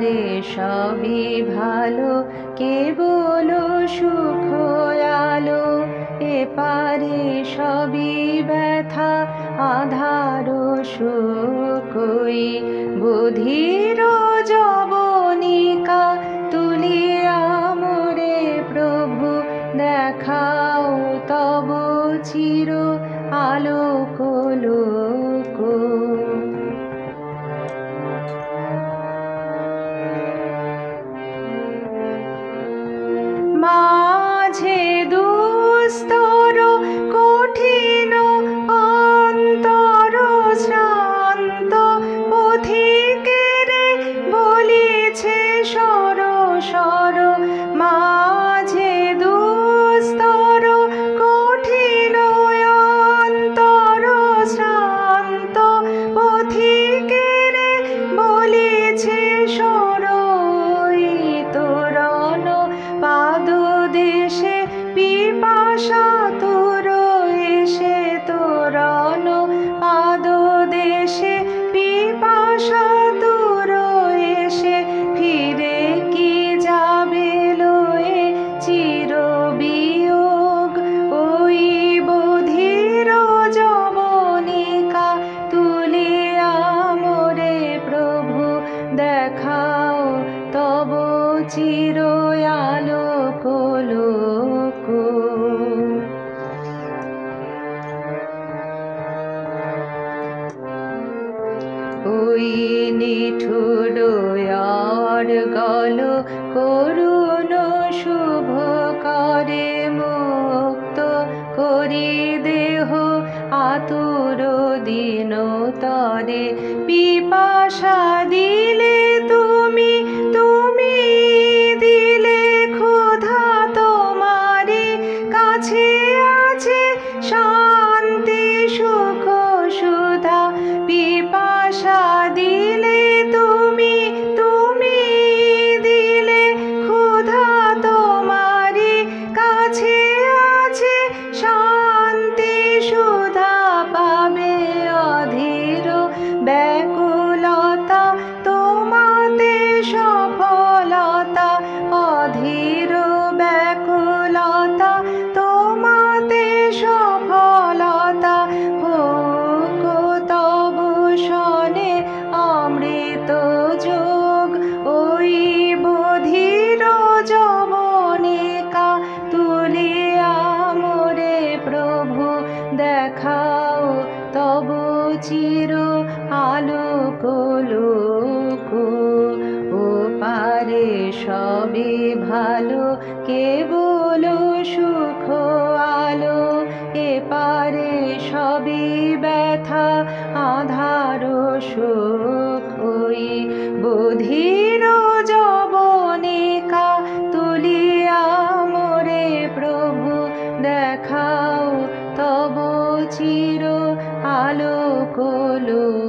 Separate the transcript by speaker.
Speaker 1: এপারে সবই ভালো, কেবল সুখ আলো। এপারে সবই ব্যথা, আধার শোকই। বধির যবনিকা তুলিয়া মোরে প্রভু, দেখাও তব চির আলোক লোক। মাঝে দুস্তর কঠিন অন্তর শ্রান্ত, পথিকেরে বলিছে সর সর। মাঝে দুস্তর কঠিন অন্তর শ্রান্ত, পথিকেরে বলিছে সর। তোরণ পাদ দেশে পিপাসা তোর এসে, তোরণ পাদ দেশে পিপাসা তোর এসে। ফিরে কি যাবে লয়ে চির বিয়োগ, ওই বধির যবনিকা তুলিয়া মোরে প্রভু, দেখাও তব চির আলোক লোক। ওই নিঠুর গল করুণ শুভ করে, মুক্ত করি দেহ আতুর দিন তরে। পিপাসা দিলে তুমি, তুমি দিলে ক্ষুধা, তোমারি কাছে আছে শান্তি সুখ সুধা। পিপাসা দিলে তুমি, তুমি দিলে ক্ষুধা, তোমারি কাছে আছে শান্তি সুধা। পাবে অধীর ব্যাকুলতা, তোমাতে সফলতা। অধীর ব্যাকুলতা, তোমাতে সফলতা। হোক তব শনে অমৃত যোগ, ওই বধির যবনিকা তুলিয়া মোরে প্রভু, দেখাও তব চির আলোক লোক। ওপারে সবই ভালো, কেবল সুখ আলো। এপারে সবই ব্যথা, আধার শোকই। বধির যবনিকা তুলিয়া মোরে প্রভু, দেখাও তব চির আলোক লোক।